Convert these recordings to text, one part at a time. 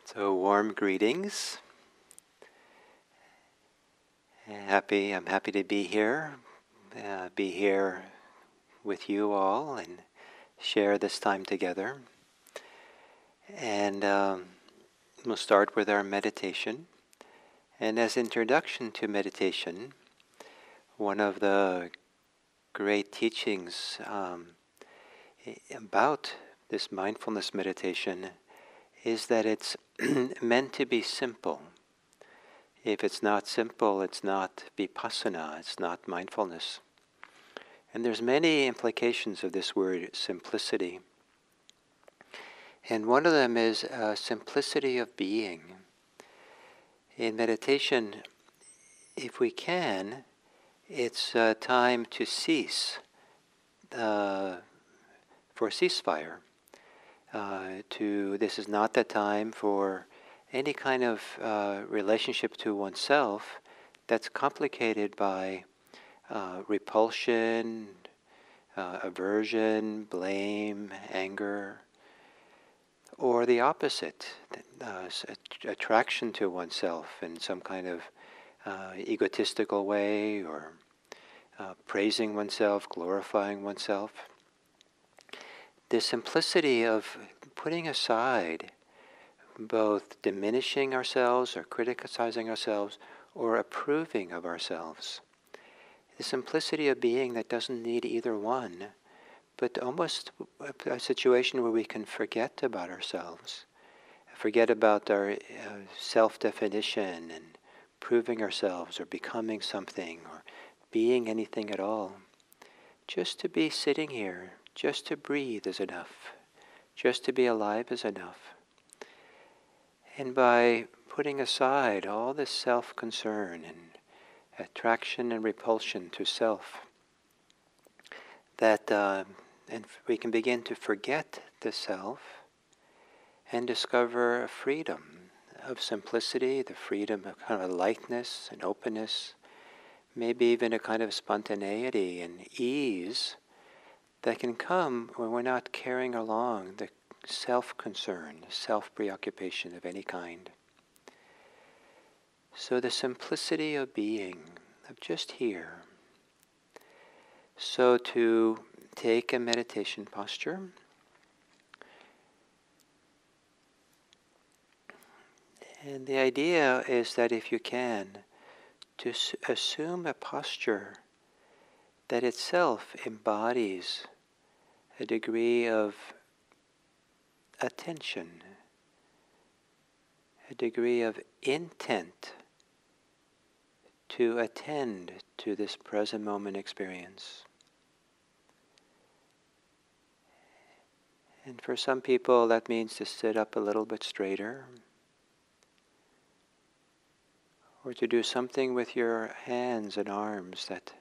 So warm greetings. I'm happy to be here with you all and share this time together. And we'll start with our meditation. And as introduction to meditation, one of the great teachings about this mindfulness meditation is that it's meant to be simple. If it's not simple, it's not vipassana, it's not mindfulness. And there's many implications of this word simplicity. And one of them is simplicity of being. In meditation, if we can, it's time to cease, for ceasefire. This is not the time for any kind of relationship to oneself that's complicated by repulsion, aversion, blame, anger, or the opposite, attraction to oneself in some kind of egotistical way, or praising oneself, glorifying oneself. The simplicity of putting aside both diminishing ourselves or criticizing ourselves or approving of ourselves. The simplicity of being that doesn't need either one, but almost a situation where we can forget about ourselves, forget about our self-definition and proving ourselves or becoming something or being anything at all. Just to be sitting here, just to breathe is enough. Just to be alive is enough. And by putting aside all this self-concern and attraction and repulsion to self, and we can begin to forget the self and discover a freedom of simplicity, the freedom of kind of a lightness and openness, maybe even a kind of spontaneity and ease that can come when we're not carrying along the self-concern, self-preoccupation of any kind. So the simplicity of being, of just here. So to take a meditation posture, and the idea is that if you can, to assume a posture that itself embodies a degree of attention, a degree of intent to attend to this present moment experience. And for some people that means to sit up a little bit straighter, or to do something with your hands and arms that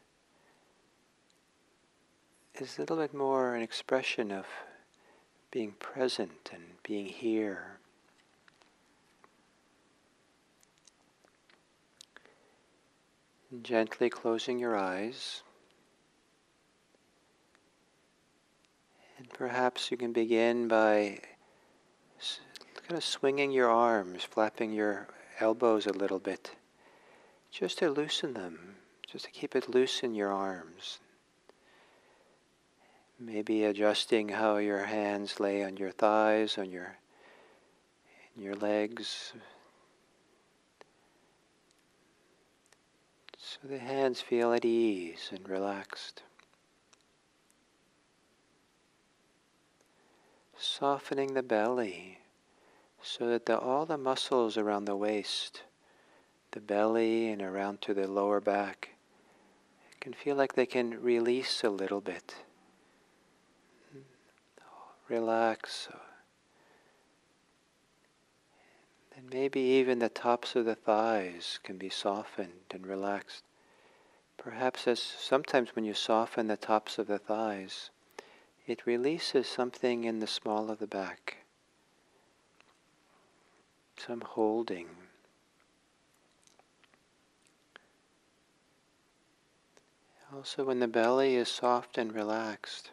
is a little bit more an expression of being present and being here. And gently closing your eyes. And perhaps you can begin by kind of swinging your arms, flapping your elbows a little bit, just to loosen them, just to keep it loose in your arms. Maybe adjusting how your hands lay on your thighs, on your legs. So the hands feel at ease and relaxed. Softening the belly so that all the muscles around the waist, the belly and around to the lower back, can feel like they can release a little bit. Relax. And maybe even the tops of the thighs can be softened and relaxed. Perhaps sometimes when you soften the tops of the thighs, it releases something in the small of the back. Some holding. Also, when the belly is soft and relaxed,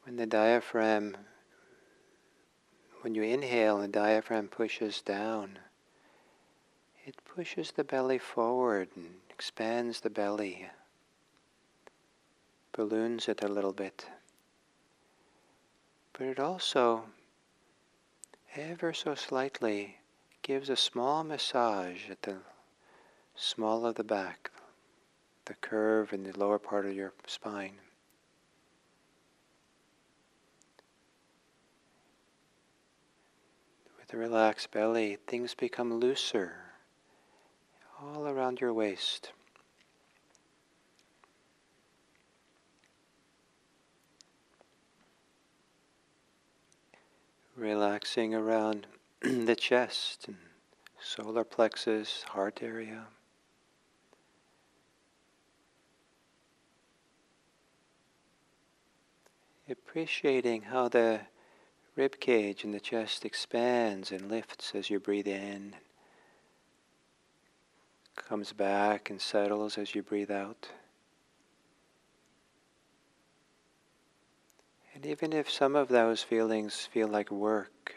when the diaphragm when you inhale and the diaphragm pushes down, it pushes the belly forward and expands the belly, balloons it a little bit. But it also, ever so slightly, gives a small massage at the small of the back, the curve in the lower part of your spine. With a relaxed belly, things become looser all around your waist. Relaxing around the chest and solar plexus, heart area. Appreciating how the rib cage and the chest expands and lifts as you breathe in, comes back and settles as you breathe out. And even if some of those feelings feel like work,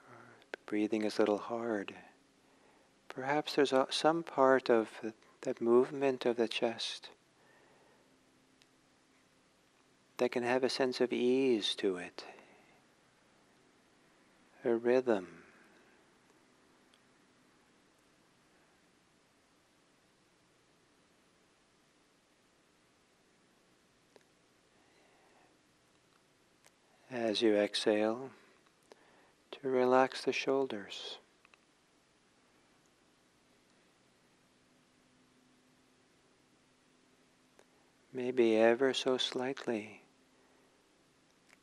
or breathing is a little hard, perhaps there's some part of that movement of the chest that can have a sense of ease to it, a rhythm. As you exhale, to relax the shoulders. Maybe ever so slightly,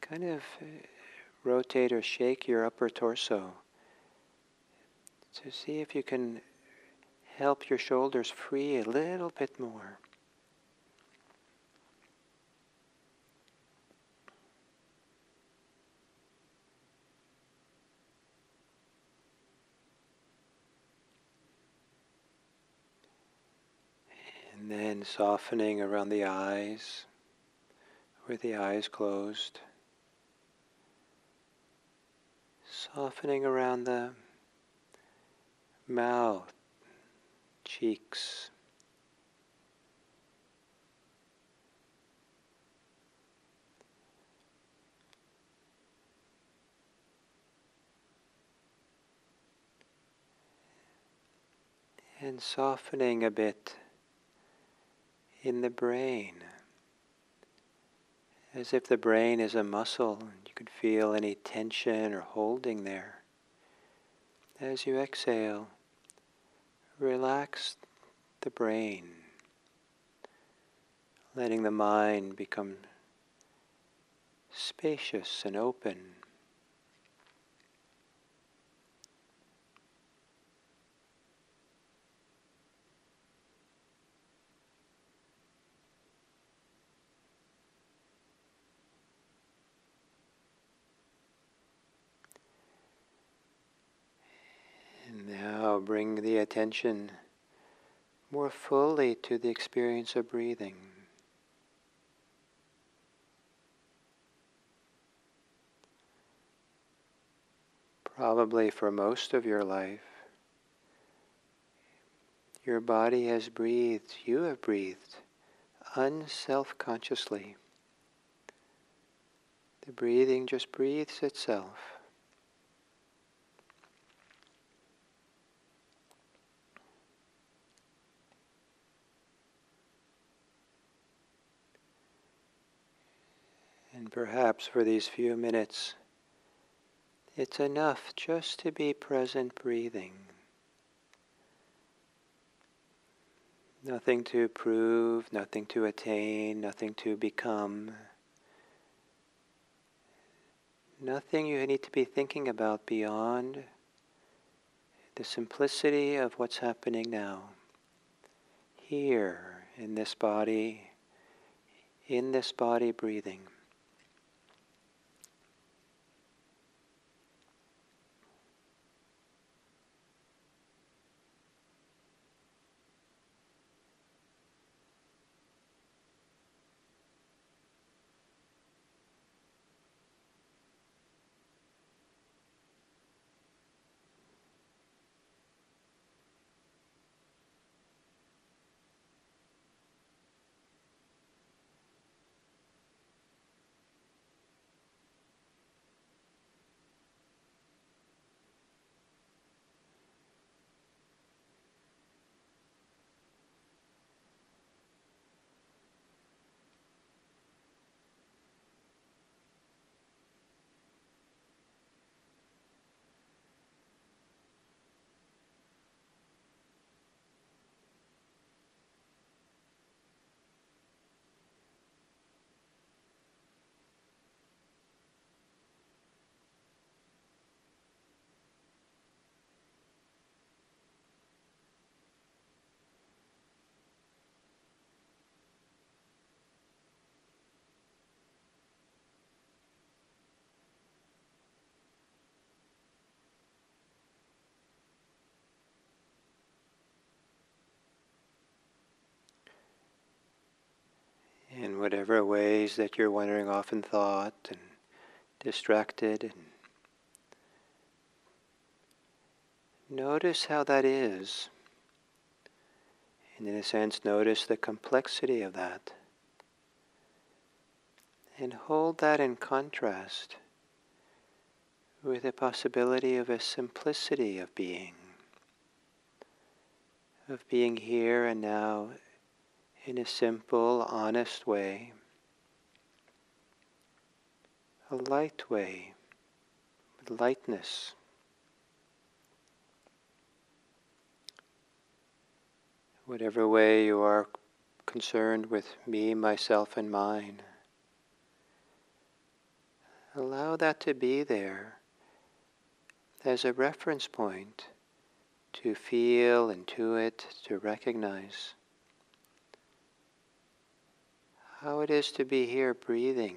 kind of rotate or shake your upper torso to see if you can help your shoulders free a little bit more. And then softening around the eyes, with the eyes closed. Softening around the mouth, cheeks. And softening a bit in the brain, as if the brain is a muscle and you could feel any tension or holding there. As you exhale, relax the brain, letting the mind become spacious and open. And now bring the attention more fully to the experience of breathing. Probably for most of your life, your body has breathed, you have breathed, unself-consciously. The breathing just breathes itself. And perhaps for these few minutes, it's enough just to be present breathing. Nothing to prove, nothing to attain, nothing to become. Nothing you need to be thinking about beyond the simplicity of what's happening now. Here, in this body breathing. in whatever ways that you're wandering off in thought and distracted, and notice how that is. And in a sense, notice the complexity of that. And hold that in contrast with the possibility of a simplicity of being here and now in a simple, honest way, a light way, with lightness. Whatever way you are concerned with me, myself, and mine, allow that to be there as a reference point to feel, intuit, to recognize how it is to be here breathing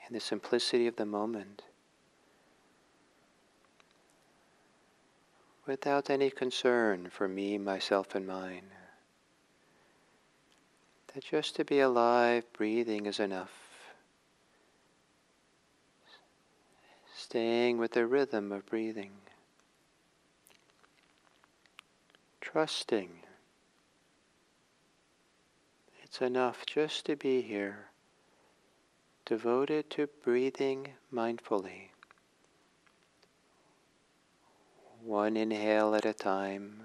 in the simplicity of the moment without any concern for me, myself, and mine. That just to be alive, breathing is enough. Staying with the rhythm of breathing. Trusting. It's enough just to be here, devoted to breathing mindfully. One inhale at a time,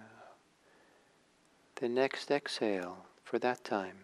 the next exhale for that time.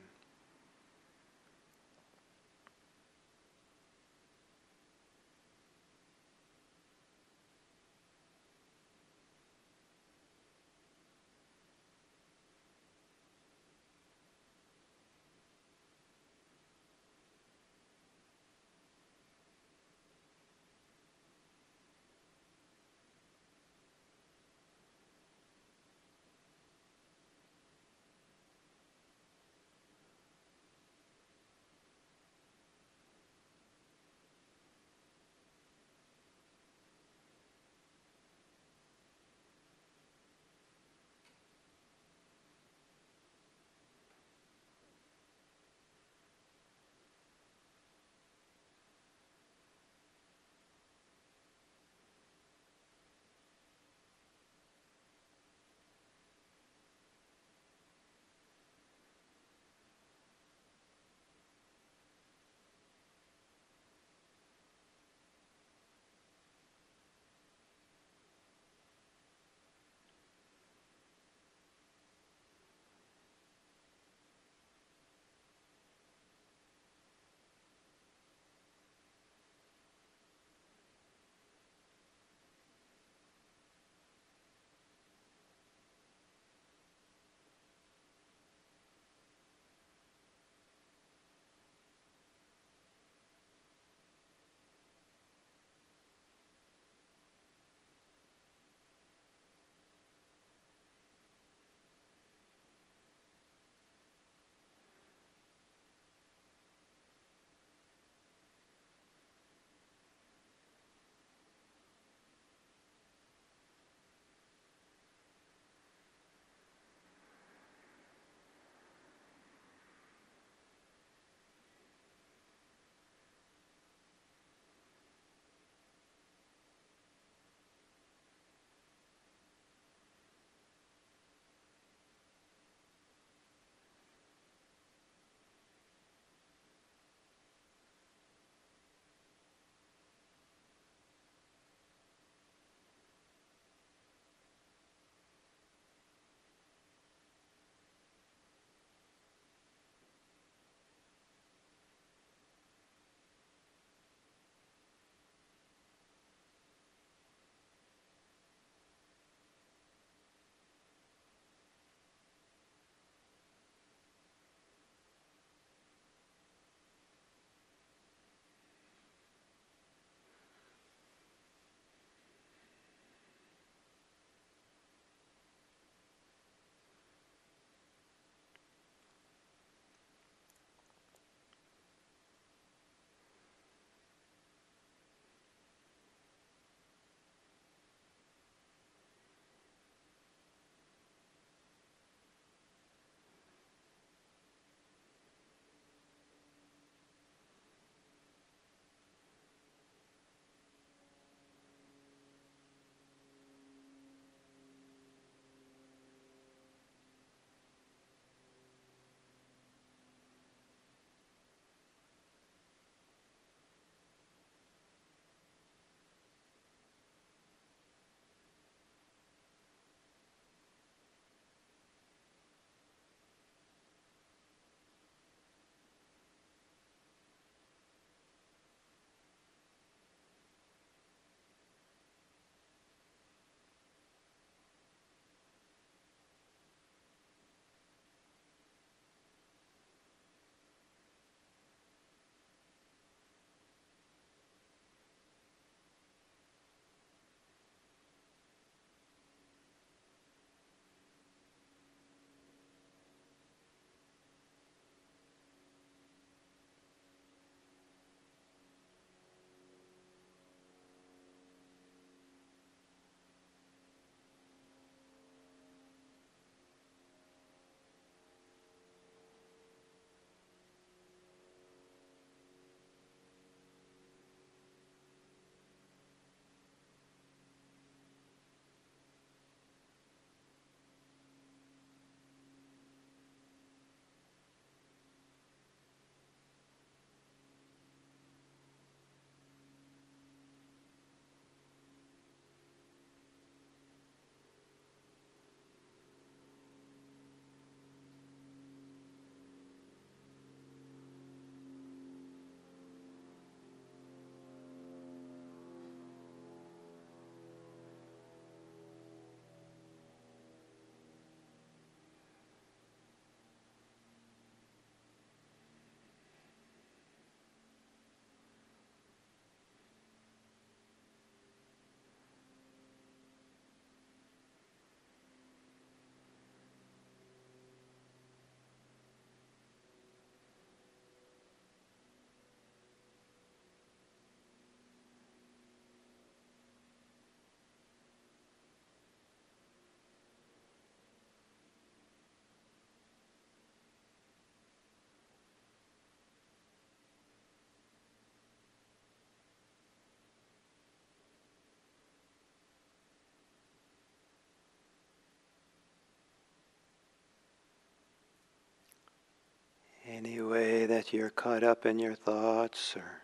Any way that you're caught up in your thoughts or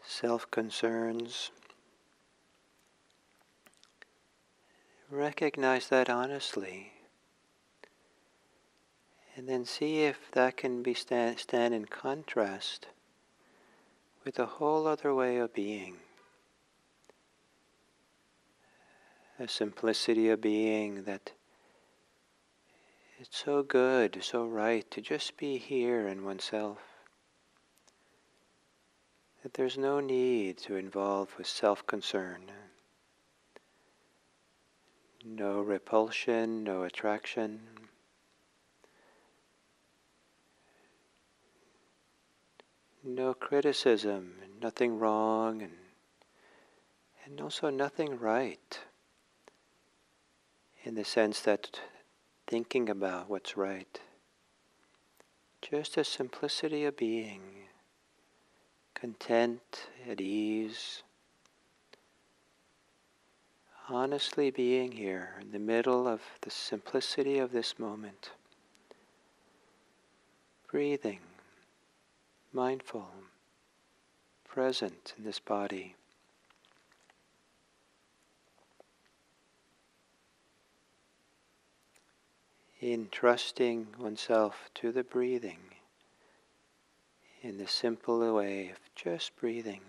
self-concerns, recognize that honestly, and then see if that can be stand in contrast with a whole other way of being. A simplicity of being that it's so good, so right to just be here in oneself. That there's no need to involve with self-concern. No repulsion, no attraction. No criticism, nothing wrong, and also nothing right. In the sense that thinking about what's right. Just a simplicity of being, content, at ease, honestly being here in the middle of the simplicity of this moment. Breathing, mindful, present in this body. Entrusting oneself to the breathing in the simple way of just breathing.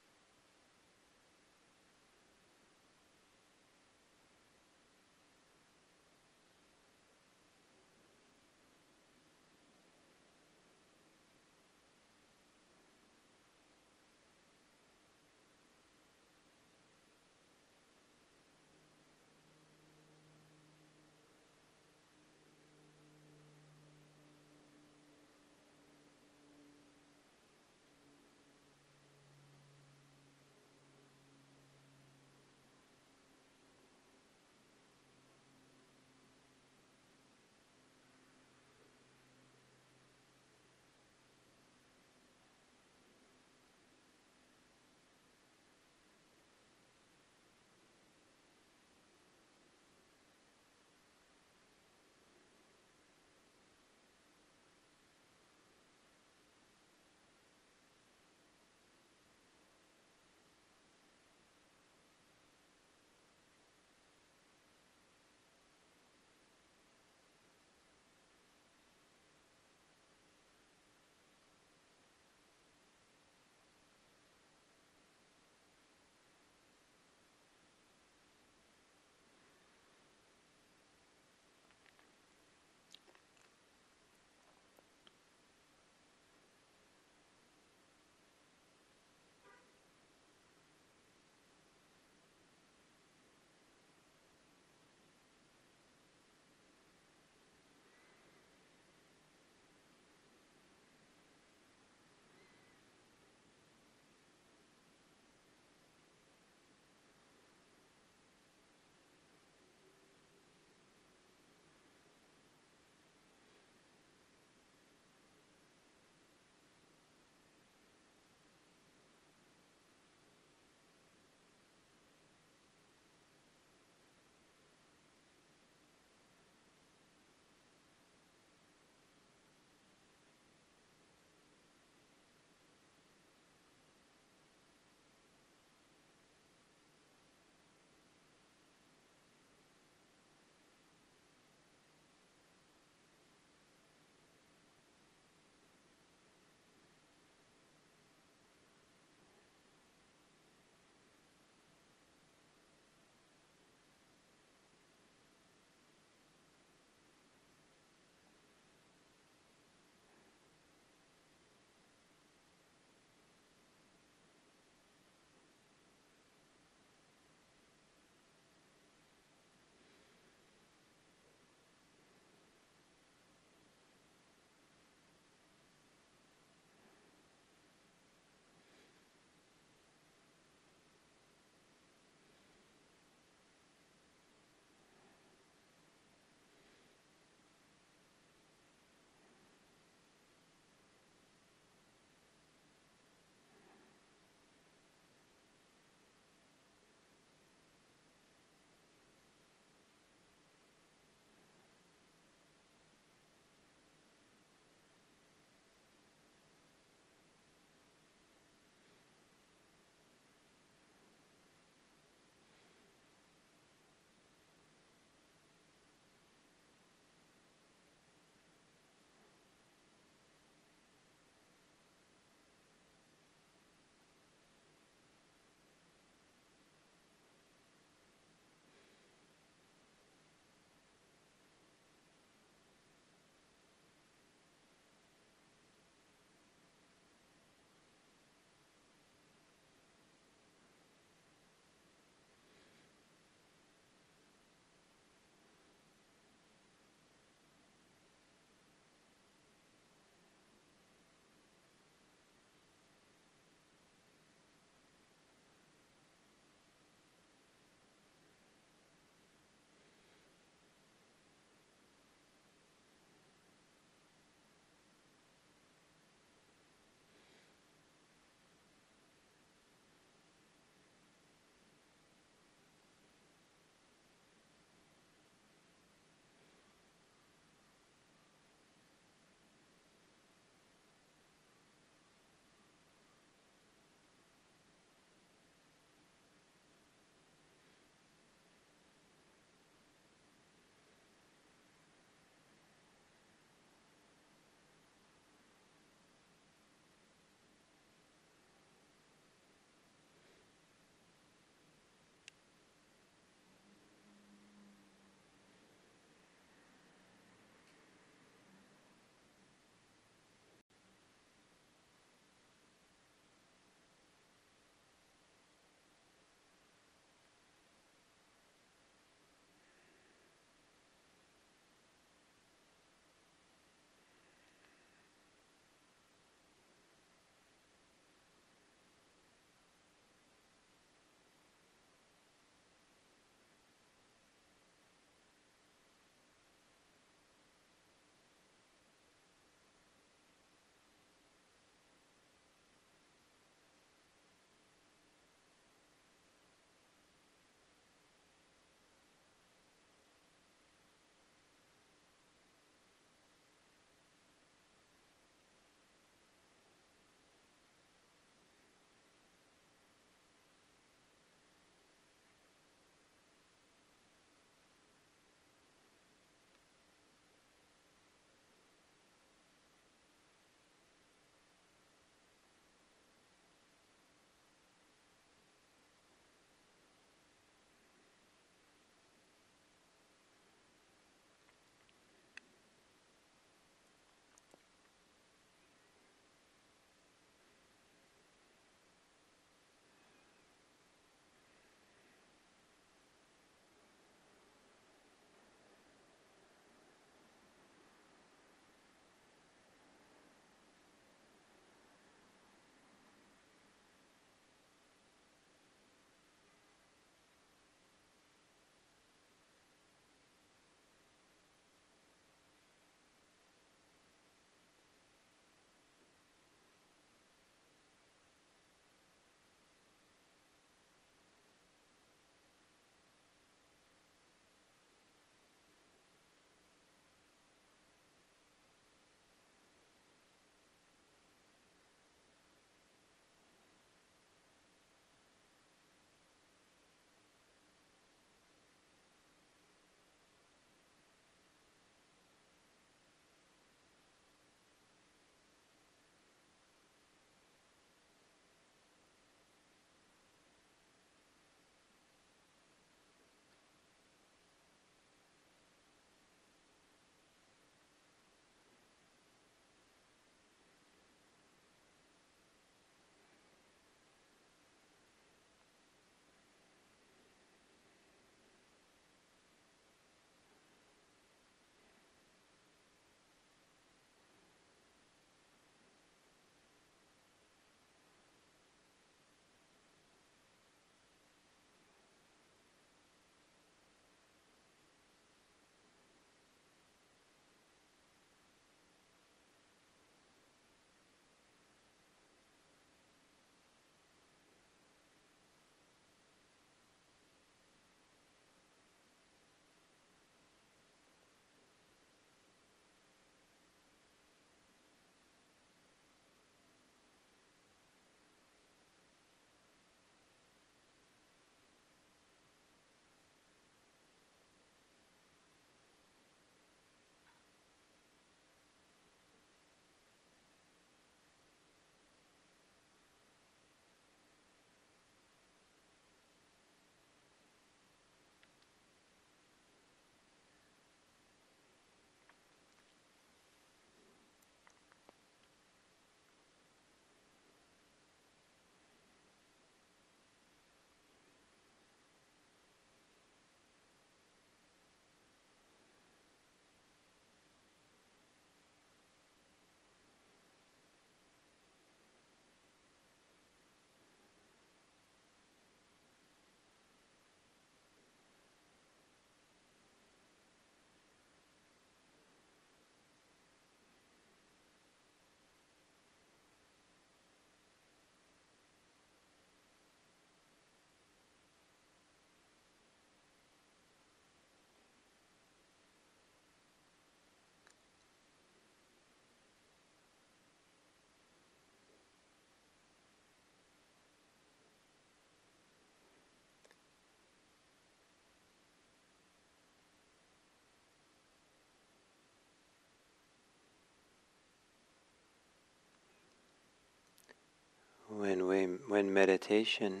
when meditation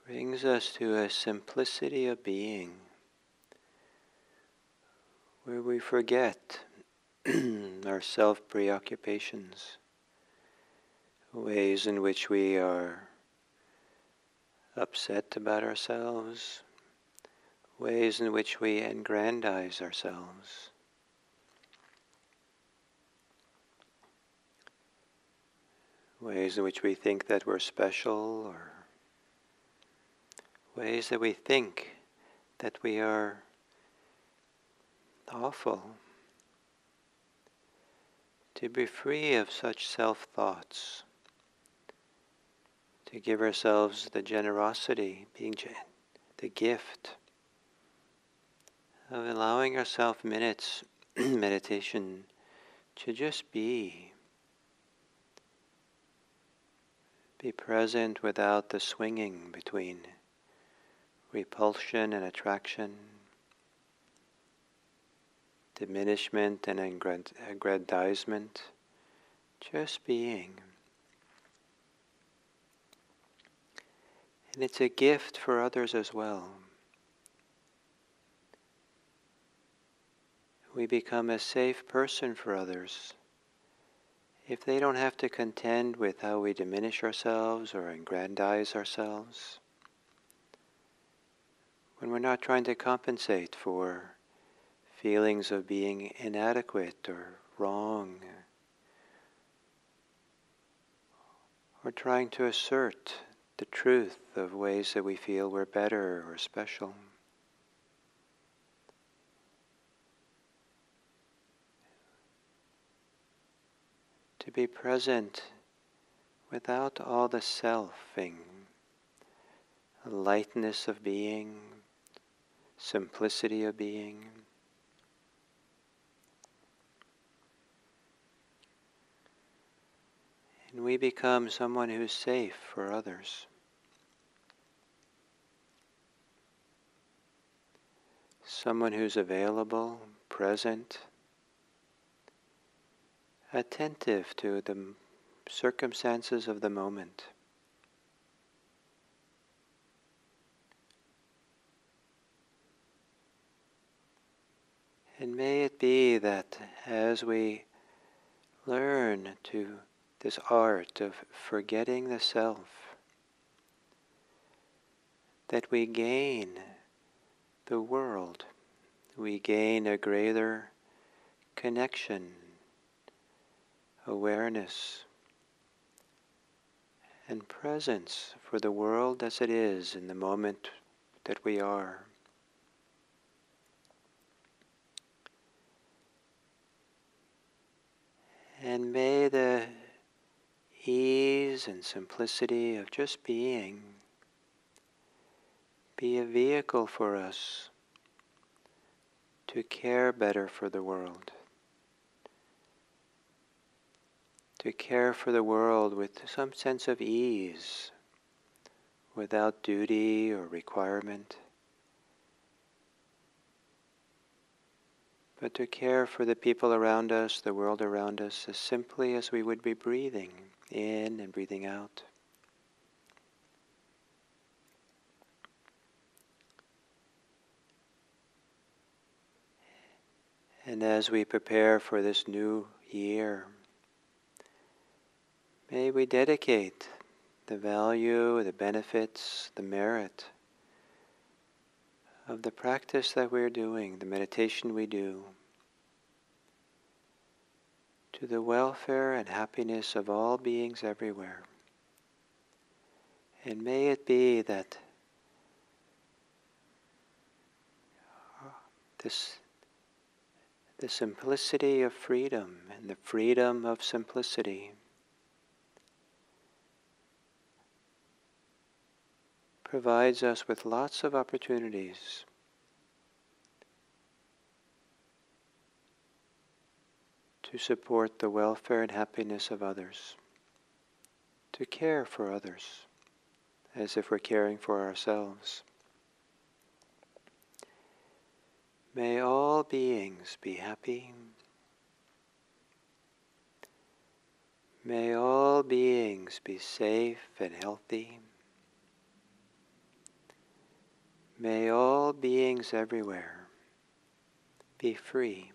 brings us to a simplicity of being where we forget our self-preoccupations, ways in which we are upset about ourselves, ways in which we aggrandize ourselves, ways in which we think that we're special, or ways that we think that we are awful. To be free of such self-thoughts, to give ourselves the generosity, the gift of allowing ourselves minutes meditation to just be present without the swinging between repulsion and attraction, diminishment and aggrandizement, just being. And it's a gift for others as well. We become a safe person for others if they don't have to contend with how we diminish ourselves or aggrandize ourselves. When we're not trying to compensate for feelings of being inadequate or wrong, or trying to assert the truth of ways that we feel we're better or special. To be present without all the selfing, lightness of being, simplicity of being. And we become someone who's safe for others. Someone who's available, present, attentive to the circumstances of the moment. And may it be that as we learn to this art of forgetting the self, that we gain the world, we gain a greater connection, awareness, and presence for the world as it is in the moment that we are. And may the ease and simplicity of just being be a vehicle for us to care better for the world, to care for the world with some sense of ease, without duty or requirement, but to care for the people around us, the world around us, as simply as we would be breathing in and breathing out. And as we prepare for this new year, may we dedicate the value, the benefits, the merit of the practice that we're doing, the meditation we do, to the welfare and happiness of all beings everywhere. And may it be that the simplicity of freedom and the freedom of simplicity provides us with lots of opportunities to support the welfare and happiness of others, to care for others as if we're caring for ourselves. May all beings be happy. May all beings be safe and healthy. May all beings everywhere be free.